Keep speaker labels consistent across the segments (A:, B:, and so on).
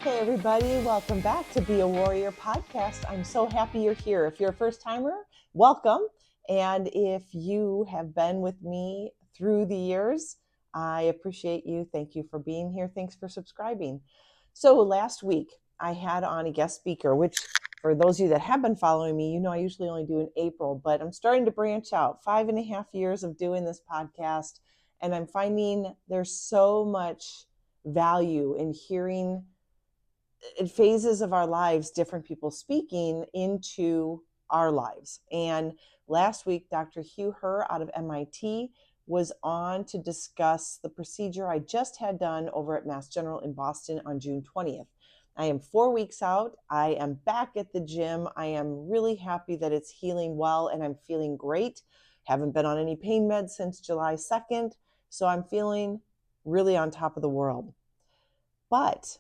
A: Hey everybody, welcome back to Be a Warrior podcast. I'm so happy you're here. If you're a first timer, welcome. And if you have been with me through the years, I appreciate you. Thank you for being here. Thanks for subscribing. So last week I had on a guest speaker, which for those of you that have been following me, you know I usually only do in April, but I'm starting to branch out. 5.5 years of doing this podcast, and I'm finding there's so much value in hearing in phases of our lives, different people speaking into our lives. And last week, Dr. Hugh Herr out of MIT was on to discuss the procedure I just had done over at Mass General in Boston on June 20th. I am 4 weeks out. I am back at the gym. I am really happy that it's healing well and I'm feeling great. Haven't been on any pain meds since July 2nd. So I'm feeling really on top of the world. But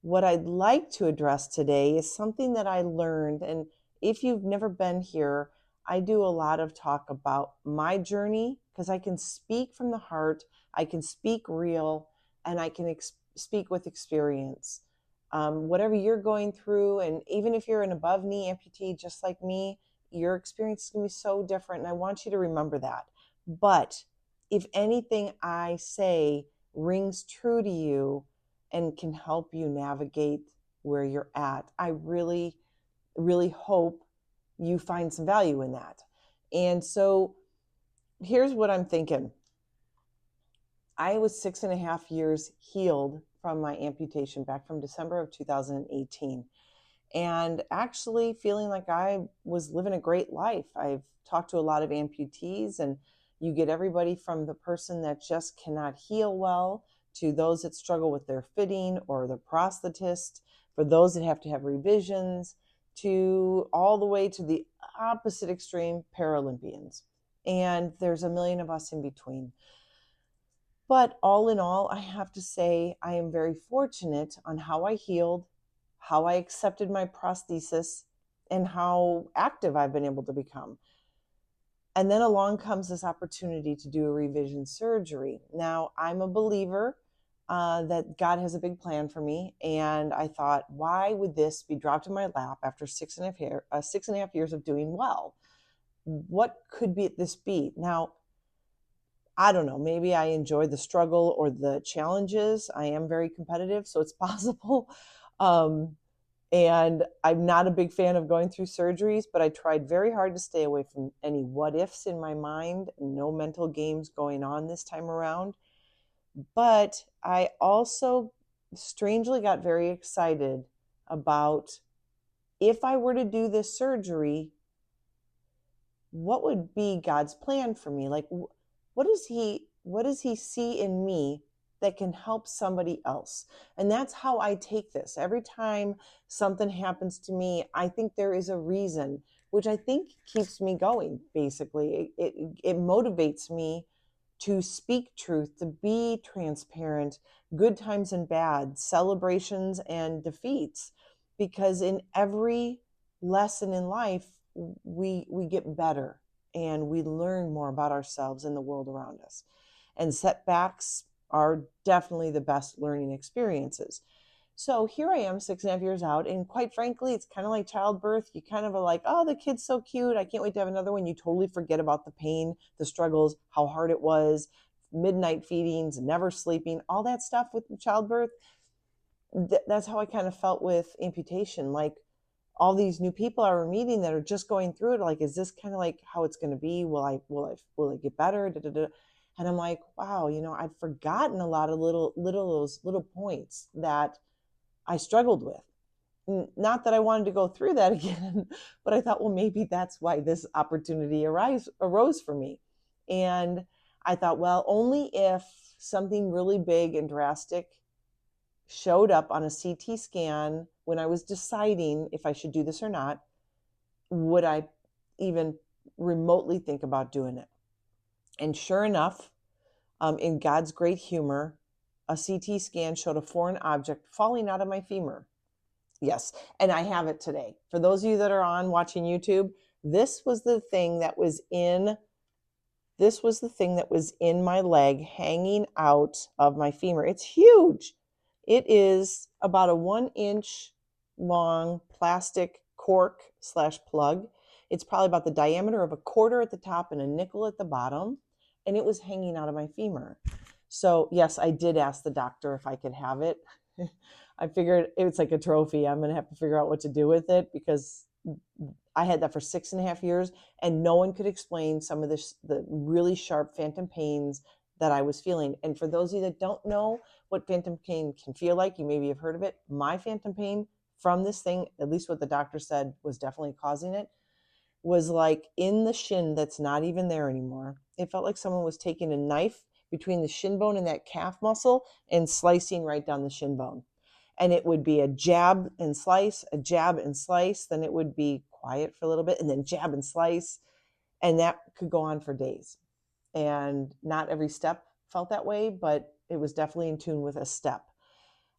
A: what I'd like to address today is something that I learned. And if you've never been here, I do a lot of talk about my journey because I can speak from the heart, I can speak real, and I can speak with experience. Whatever you're going through, and even if you're an above knee amputee just like me, your experience is going to be so different. And I want you to remember that. But if anything I say rings true to you, and can help you navigate where you're at, I really, really hope you find some value in that. And so here's what I'm thinking. I was 6.5 years healed from my amputation back from December of 2018. And actually feeling like I was living a great life. I've talked to a lot of amputees, and you get everybody from the person that just cannot heal well to those that struggle with their fitting or the prosthetist, for those that have to have revisions, to all the way to the opposite extreme, Paralympians. And there's a million of us in between. But all in all, I have to say I am very fortunate on how I healed, how I accepted my prosthesis, and how active I've been able to become. And then along comes this opportunity to do a revision surgery. Now, I'm a believer that God has a big plan for me. And I thought, why would this be dropped in my lap after 6.5 years of doing well? What could this be? Now, I don't know, maybe I enjoy the struggle or the challenges. I am very competitive, so it's possible. And I'm not a big fan of going through surgeries, but I tried very hard to stay away from any what ifs in my mind, no mental games going on this time around. But I also strangely got very excited about, if I were to do this surgery, what would be God's plan for me? Like, what does he see in me that can help somebody else? And that's how I take this. Every time something happens to me, I think there is a reason, which I think keeps me going. Basically, it motivates me to speak truth, to be transparent, good times and bad, celebrations and defeats, because in every lesson in life, we get better and we learn more about ourselves and the world around us. And setbacks are definitely the best learning experiences. So here I am 6.5 years out, and quite frankly, it's kind of like childbirth. You kind of are like, oh, the kid's so cute, I can't wait to have another one. You totally forget about the pain, the struggles, how hard it was, midnight feedings, never sleeping, all that stuff with childbirth. That's how I kind of felt with amputation. Like, all these new people I were meeting that are just going through it, like, is this kind of like how it's going to be? Will I get better? Da, da, da. And I'm like, wow, I've forgotten a lot of those little points that I struggled with. Not that I wanted to go through that again, but I thought, well, maybe that's why this opportunity arose for me. And I thought, well, only if something really big and drastic showed up on a CT scan when I was deciding if I should do this or not, would I even remotely think about doing it. And sure enough, in God's great humor, a CT scan showed a foreign object falling out of my femur. Yes, and I have it today. For those of you that are watching YouTube, this was the thing that was in my leg, hanging out of my femur. It's huge. It is about a 1 inch long plastic cork slash plug. It's probably about the diameter of a quarter at the top and a nickel at the bottom. And it was hanging out of my femur. So, yes, I did ask the doctor if I could have it. I figured it's like a trophy. I'm going to have to figure out what to do with it because I had that for 6.5 years and no one could explain some of the really sharp phantom pains that I was feeling. And for those of you that don't know what phantom pain can feel like, you maybe have heard of it. My phantom pain from this thing, at least what the doctor said was definitely causing it, was like in the shin that's not even there anymore. It felt like someone was taking a knife between the shin bone and that calf muscle and slicing right down the shin bone. And it would be a jab and slice, a jab and slice. Then it would be quiet for a little bit and then jab and slice. And that could go on for days. And not every step felt that way, but it was definitely in tune with a step.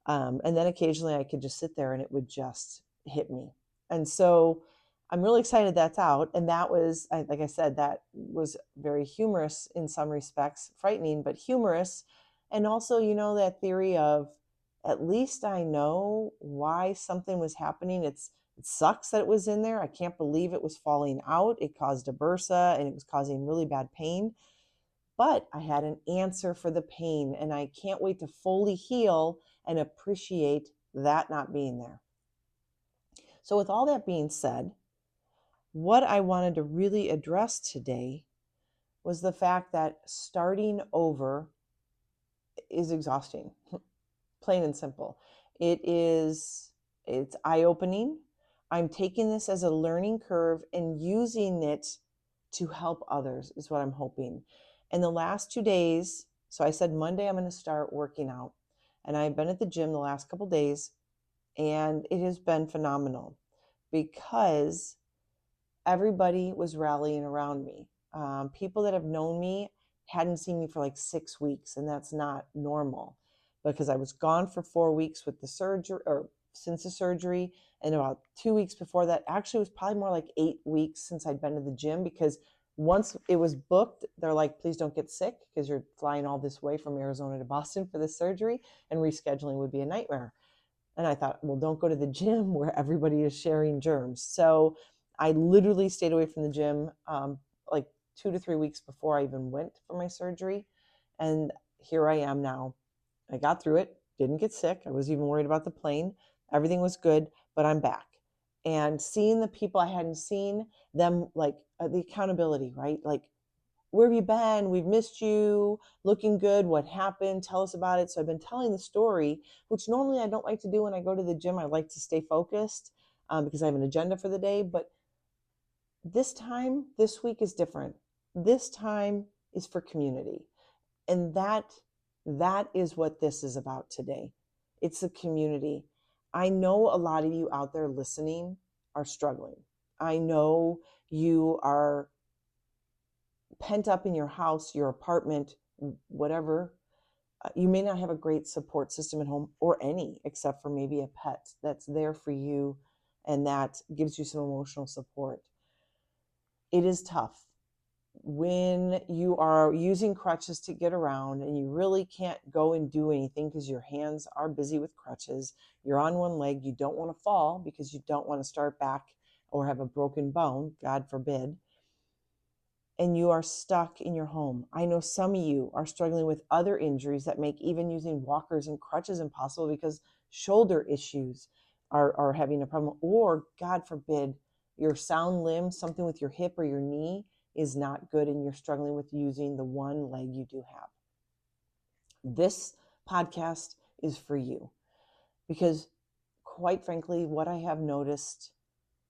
A: And then occasionally I could just sit there and it would just hit me. And so I'm really excited that's out. And that was, like I said, that was very humorous in some respects, frightening, but humorous. And also, that theory of at least I know why something was happening. It sucks that it was in there. I can't believe it was falling out. It caused a bursa and it was causing really bad pain. But I had an answer for the pain, and I can't wait to fully heal and appreciate that not being there. So, with all that being said, what I wanted to really address today was the fact that starting over is exhausting, plain and simple. It's eye-opening. I'm taking this as a learning curve and using it to help others is what I'm hoping. In the last 2 days, so I said Monday I'm going to start working out. And I've been at the gym the last couple days and it has been phenomenal because everybody was rallying around me. People that have known me hadn't seen me for like 6 weeks, and that's not normal because I was gone for 4 weeks with the surgery or since the surgery. And about 2 weeks before that, actually, it was probably more like 8 weeks since I'd been to the gym because once it was booked, they're like, please don't get sick because you're flying all this way from Arizona to Boston for this surgery, and rescheduling would be a nightmare. And I thought, well, don't go to the gym where everybody is sharing germs. So I literally stayed away from the gym like 2 to 3 weeks before I even went for my surgery. And here I am now. I got through it, didn't get sick. I was even worried about the plane. Everything was good, but I'm back. And seeing the people I hadn't seen, them like the accountability, right? Like, where have you been? We've missed you. Looking good. What happened? Tell us about it. So I've been telling the story, which normally I don't like to do when I go to the gym. I like to stay focused because I have an agenda for the day. But this week is different. This time is for community. And that is what this is about today. It's a community. I know a lot of you out there listening are struggling. I know you are pent up in your house, your apartment, whatever. You may not have a great support system at home or any, except for maybe a pet that's there for you and that gives you some emotional support. It is tough when you are using crutches to get around and you really can't go and do anything because your hands are busy with crutches. You're on one leg. You don't want to fall because you don't want to start back or have a broken bone, God forbid. And you are stuck in your home. I know some of you are struggling with other injuries that make even using walkers and crutches impossible because shoulder issues are having a problem. Or, God forbid, your sound limb, something with your hip or your knee is not good and you're struggling with using the one leg you do have. This podcast is for you because, quite frankly, what I have noticed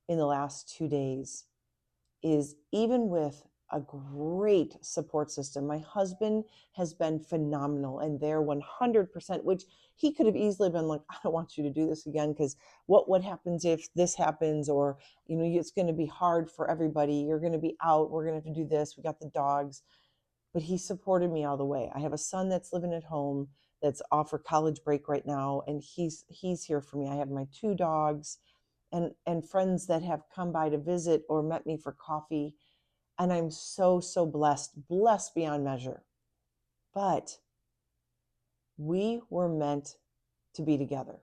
A: in the last 2 days is even with a great support system. My husband has been phenomenal and they're 100%, which he could have easily been like, I don't want you to do this again because what happens if this happens, or it's going to be hard for everybody. You're going to be out. We're going to have to do this. We got the dogs. But he supported me all the way. I have a son that's living at home that's off for college break right now, and he's here for me. I have my 2 dogs and friends that have come by to visit or met me for coffee. And I'm so blessed beyond measure. But we were meant to be together.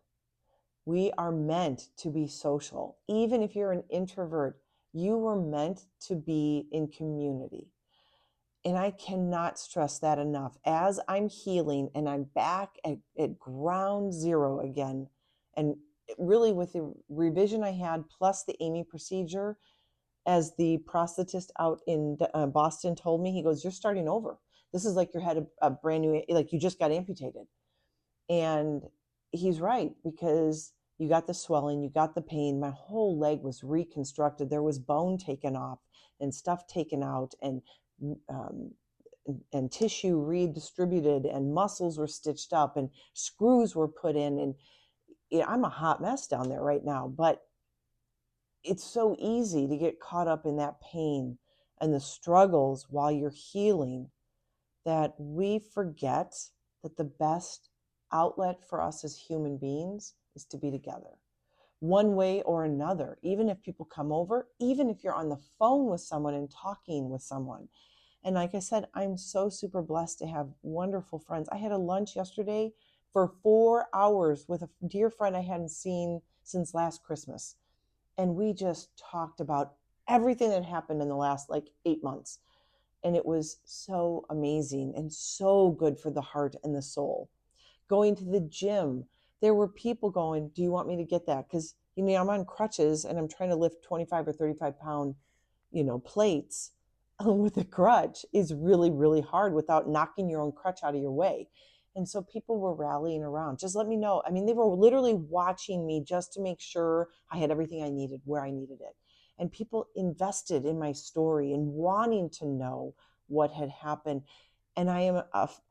A: We are meant to be social. Even if you're an introvert, you were meant to be in community. And I cannot stress that enough. As I'm healing and I'm back at ground zero again, and really with the revision I had plus the Amy procedure, as the prosthetist out in Boston told me, he goes, "You're starting over. This is like you had a brand new, like you just got amputated." And he's right, because you got the swelling, you got the pain. My whole leg was reconstructed. There was bone taken off and stuff taken out, um, and tissue redistributed, and muscles were stitched up, and screws were put in. And I'm a hot mess down there right now, but it's so easy to get caught up in that pain and the struggles while you're healing that we forget that the best outlet for us as human beings is to be together one way or another. Even if people come over, even if you're on the phone with someone and talking with someone. And like I said, I'm so super blessed to have wonderful friends. I had a lunch yesterday for 4 hours with a dear friend I hadn't seen since last Christmas. And we just talked about everything that happened in the last like 8 months. And it was so amazing and so good for the heart and the soul. Going to the gym, there were people going, "Do you want me to get that?" Because, I'm on crutches and I'm trying to lift 25 or 35 pound, plates with a crutch is really, really hard without knocking your own crutch out of your way. And so people were rallying around. Just let me know. I mean, they were literally watching me just to make sure I had everything I needed where I needed it. And people invested in my story and wanting to know what had happened. And I am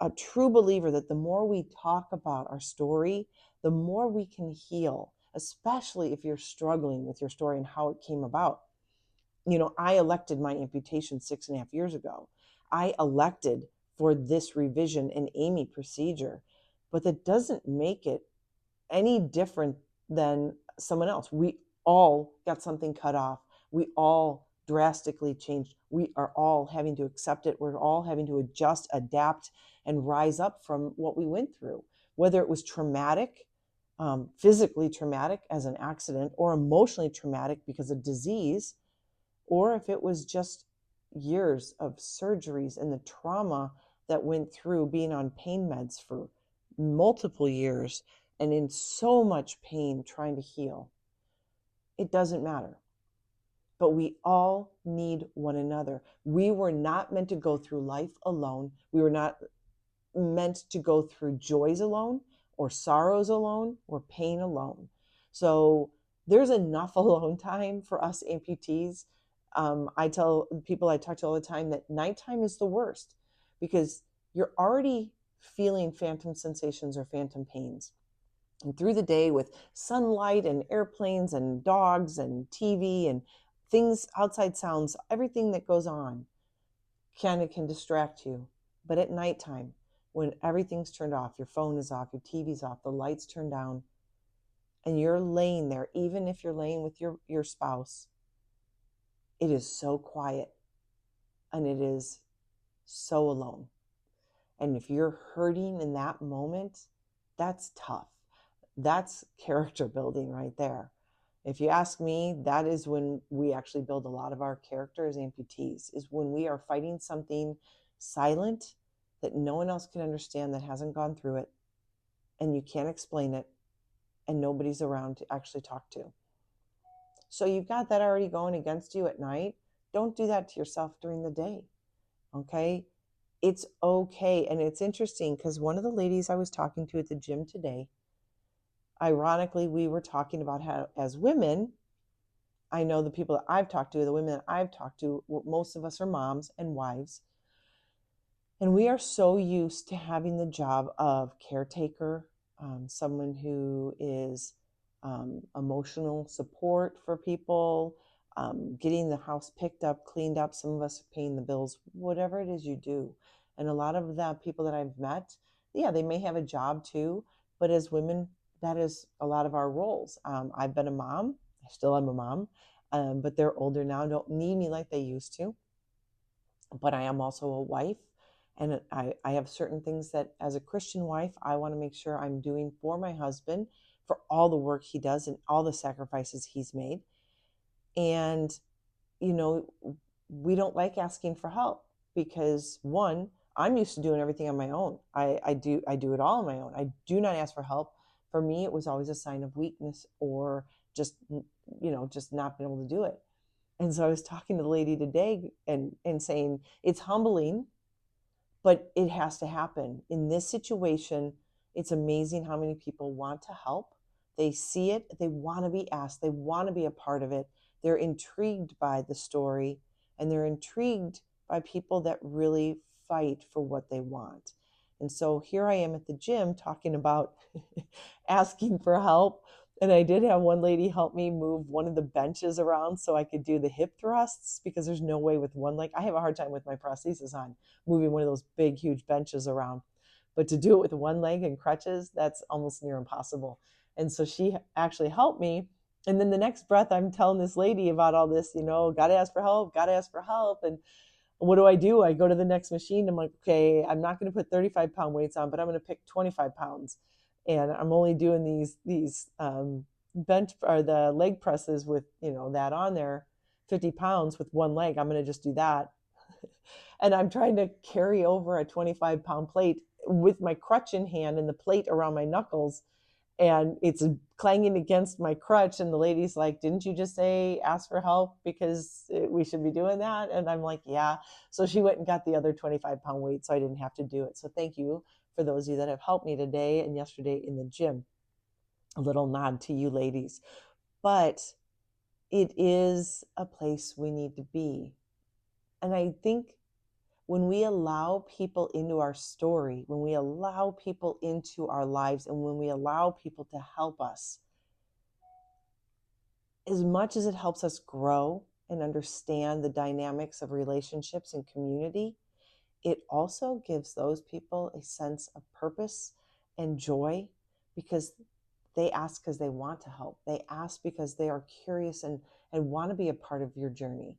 A: a true believer that the more we talk about our story, the more we can heal, especially if you're struggling with your story and how it came about. I elected my amputation 6.5 years ago. I elected for this revision and Amy procedure, but that doesn't make it any different than someone else. We all got something cut off. We all drastically changed. We are all having to accept it. We're all having to adjust, adapt, and rise up from what we went through, whether it was traumatic, physically traumatic as an accident, or emotionally traumatic because of disease, or if it was just years of surgeries and the trauma that went through being on pain meds for multiple years and in so much pain trying to heal. It doesn't matter. But we all need one another. We were not meant to go through life alone. We were not meant to go through joys alone, or sorrows alone, or pain alone. So there's enough alone time for us amputees. I tell people I talk to all the time that nighttime is the worst, because you're already feeling phantom sensations or phantom pains. And through the day, with sunlight and airplanes and dogs and TV and things, outside sounds, everything that goes on can distract you. But at nighttime, when everything's turned off, your phone is off, your TV's off, the lights turned down, and you're laying there, even if you're laying with your spouse, it is so quiet and it is so alone. And if you're hurting in that moment, that's tough. That's character building right there. If you ask me, that is when we actually build a lot of our character as amputees, is when we are fighting something silent that no one else can understand, that hasn't gone through it, and you can't explain it, and nobody's around to actually talk to. So you've got that already going against you at night. Don't do that to yourself during the day, okay? It's okay. And it's interesting because one of the ladies I was talking to at the gym today, ironically, we were talking about how, as women, I know the people that I've talked to, the women that I've talked to, most of us are moms and wives. And we are so used to having the job of caretaker, someone who is emotional support for people, getting the house picked up, cleaned up. Some of us are paying the bills, whatever it is you do. And a lot of the people that I've met, yeah, they may have a job too, but as women, that is a lot of our roles. I've been a mom. I still am a mom, but they're older now, don't need me like they used to. But I am also a wife, And I have certain things that as a Christian wife, I want to make sure I'm doing for my husband for all the work he does and all the sacrifices he's made. And, you know, we don't like asking for help because one, I'm used to doing everything on my own. I do it all on my own. I do not ask for help. For me, it was always a sign of weakness or just, just not being able to do it. And so I was talking to the lady today and saying it's humbling, but it has to happen. In this situation, it's amazing how many people want to help. They see it, they want to be asked, they want to be a part of it. They're intrigued by the story, and they're intrigued by people that really fight for what they want. And so here I am at the gym talking about asking for help. And I did have one lady help me move one of the benches around so I could do the hip thrusts, because there's no way with one leg. I have a hard time with my prosthesis on moving one of those big, huge benches around. But to do it with one leg and crutches, that's almost near impossible. And so she actually helped me. And then the next breath, I'm telling this lady about all this, got to ask for help, got to ask for help. And what do? I go to the next machine. I'm like, okay, I'm not going to put 35-pound weights on, but I'm going to pick 25 pounds. And I'm only doing these bench or the leg presses with, that on there, 50 pounds with one leg. I'm going to just do that. And I'm trying to carry over a 25-pound plate with my crutch in hand and the plate around my knuckles. And it's clanging against my crutch. And the lady's like, didn't you just say ask for help because we should be doing that? And I'm like, yeah. So she went and got the other 25-pound weight so I didn't have to do it. So thank you for those of you that have helped me today and yesterday in the gym. A little nod to you ladies. But it is a place we need to be. And I think when we allow people into our story, when we allow people into our lives, and when we allow people to help us, as much as it helps us grow and understand the dynamics of relationships and community, it also gives those people a sense of purpose and joy, because they ask because they want to help. They ask because they are curious and want to be a part of your journey.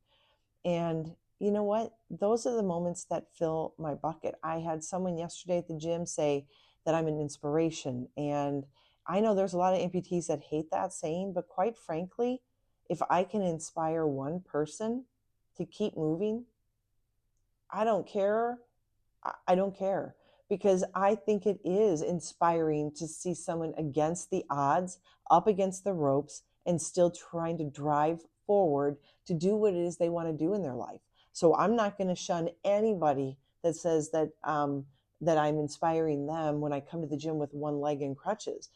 A: And you know what? Those are the moments that fill my bucket. I had someone yesterday at the gym say that I'm an inspiration. And I know there's a lot of amputees that hate that saying, but quite frankly, if I can inspire one person to keep moving, I don't care. I don't care, because I think it is inspiring to see someone against the odds, up against the ropes, and still trying to drive forward to do what it is they want to do in their life. So I'm not going to shun anybody that says that that I'm inspiring them when I come to the gym with one leg and crutches.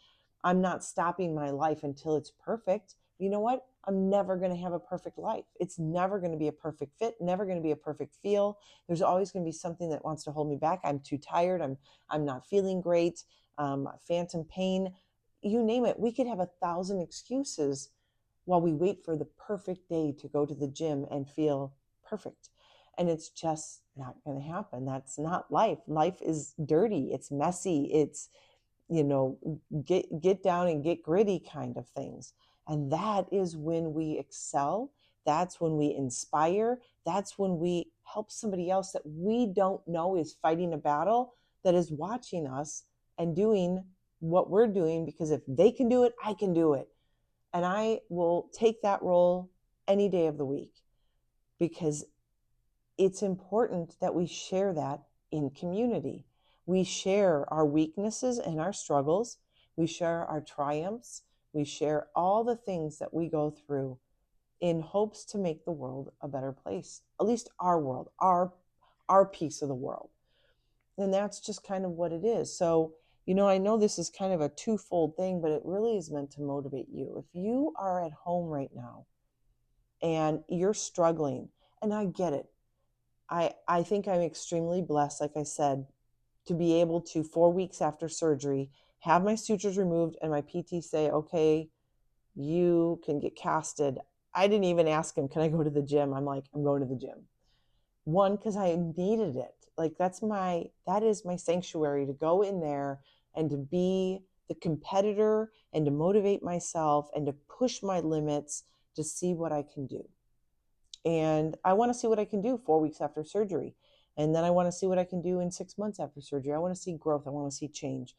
A: I'm not stopping my life until it's perfect. You know what? I'm never going to have a perfect life. It's never going to be a perfect fit, never going to be a perfect feel. There's always going to be something that wants to hold me back. I'm too tired. I'm not feeling great. Phantom pain, you name it. We could have 1,000 excuses while we wait for the perfect day to go to the gym and feel perfect. And it's just not going to happen. That's not life. Life is dirty. It's messy. It's, get down and get gritty kind of things. And that is when we excel. That's when we inspire. That's when we help somebody else that we don't know is fighting a battle, that is watching us and doing what we're doing, because if they can do it, I can do it. And I will take that role any day of the week, because it's important that we share that in community. We share our weaknesses and our struggles. We share our triumphs. We share all the things that we go through in hopes to make the world a better place, at least our world, our piece of the world. And that's just kind of what it is. So, I know this is kind of a twofold thing, but it really is meant to motivate you. If you are at home right now and you're struggling, and I get it, I think I'm extremely blessed, like I said, to be able to, 4 weeks after surgery, have my sutures removed and my PT say, okay, you can get casted. I didn't even ask him, can I go to the gym? I'm like, I'm going to the gym. One, because I needed it. Like that is my sanctuary, to go in there and to be the competitor and to motivate myself and to push my limits to see what I can do. And I want to see what I can do 4 weeks after surgery. And then I want to see what I can do in 6 months after surgery. I want to see growth. I want to see change.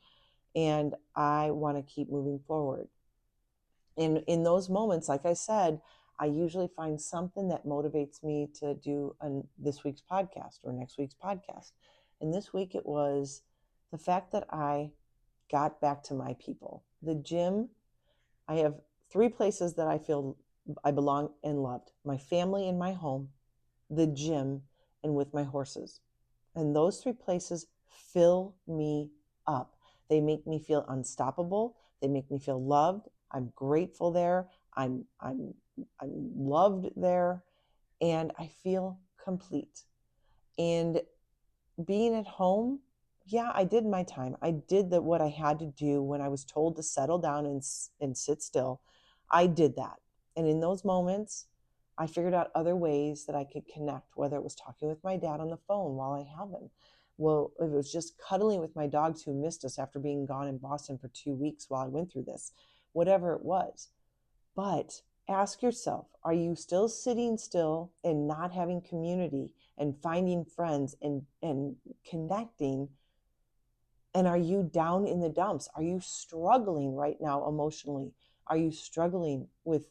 A: And I want to keep moving forward. And in those moments, like I said, I usually find something that motivates me to do this week's podcast or next week's podcast. And this week it was the fact that I got back to my people. The gym, I have 3 places that I feel I belong and loved: my family and my home, the gym, and with my horses. And those 3 places fill me up. They make me feel unstoppable. They make me feel loved. I'm grateful there. I'm loved there, and I feel complete. And being at home, yeah, I did my time. I did what I had to do when I was told to settle down and sit still. I did that. And in those moments, I figured out other ways that I could connect, whether it was talking with my dad on the phone while I have him. Well, if it was just cuddling with my dogs who missed us after being gone in Boston for 2 weeks while I went through this, whatever it was. But ask yourself, are you still sitting still and not having community and finding friends and connecting? And are you down in the dumps? Are you struggling right now emotionally? Are you struggling with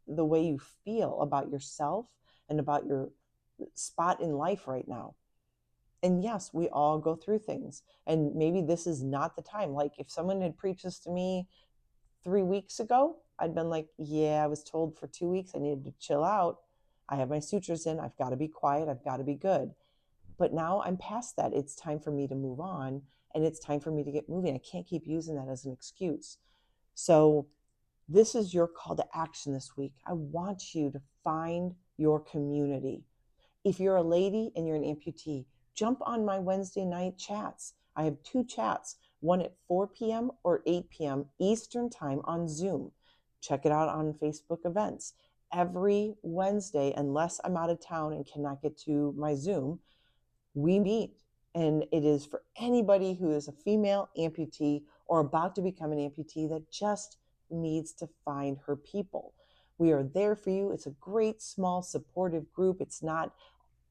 A: the way you feel about yourself and about your spot in life right now? And yes, we all go through things. And maybe this is not the time. Like if someone had preached this to me 3 weeks ago, I'd been like, yeah, I was told for 2 weeks I needed to chill out. I have my sutures in. I've got to be quiet. I've got to be good. But now I'm past that. It's time for me to move on, and it's time for me to get moving. I can't keep using that as an excuse. So this is your call to action this week. I want you to find your community. If you're a lady and you're an amputee, jump on my Wednesday night chats. I have 2 chats, one at 4 p.m. or 8 p.m. Eastern time on Zoom. Check it out on Facebook events. Every Wednesday, unless I'm out of town and cannot get to my Zoom, we meet. And it is for anybody who is a female amputee or about to become an amputee that just needs to find her people. We are there for you. It's a great, small, supportive group. It's not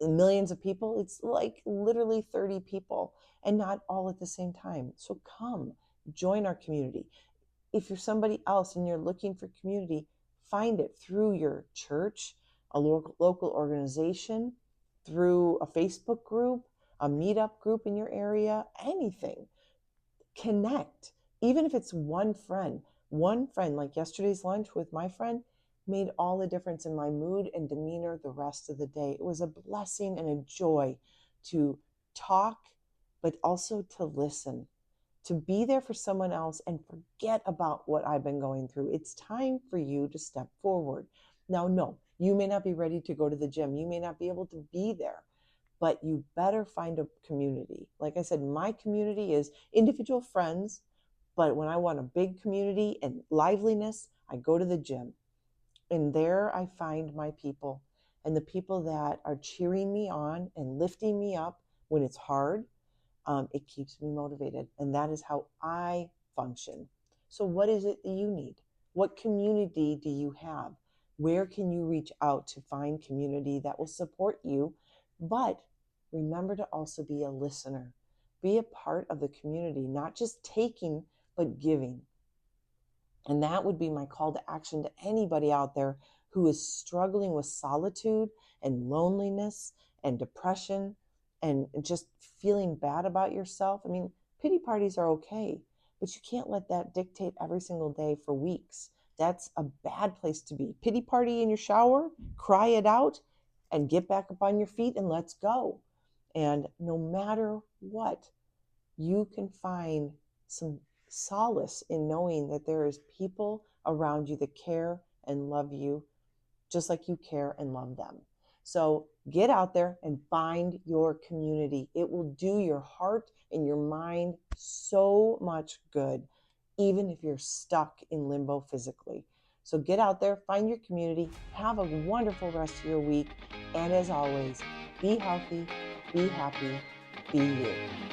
A: millions of people. It's like literally 30 people, and not all at the same time. So come join our community. If you're somebody else and you're looking for community, find it through your church, a local organization, through a Facebook group, a meetup group in your area, anything. Connect. Even if it's one friend, like yesterday's lunch with my friend made all the difference in my mood and demeanor the rest of the day. It was a blessing and a joy to talk, but also to listen, to be there for someone else and forget about what I've been going through. It's time for you to step forward. Now, no, you may not be ready to go to the gym. You may not be able to be there, but you better find a community. Like I said, my community is individual friends, but when I want a big community and liveliness, I go to the gym. And there I find my people, and the people that are cheering me on and lifting me up when it's hard. It keeps me motivated, and that is how I function. So what is it that you need? What community do you have? Where can you reach out to find community that will support you? But remember to also be a listener. Be a part of the community, not just taking, but giving. And that would be my call to action to anybody out there who is struggling with solitude and loneliness and depression and just feeling bad about yourself. I mean, pity parties are okay, but you can't let that dictate every single day for weeks. That's a bad place to be. Pity party in your shower, cry it out, and get back up on your feet and let's go. And no matter what, you can find some solace in knowing that there is people around you that care and love you just like you care and love them. So get out there and find your community. It will do your heart and your mind so much good, even if you're stuck in limbo physically. So get out there, find your community, have a wonderful rest of your week. And as always, be healthy, be happy, be you.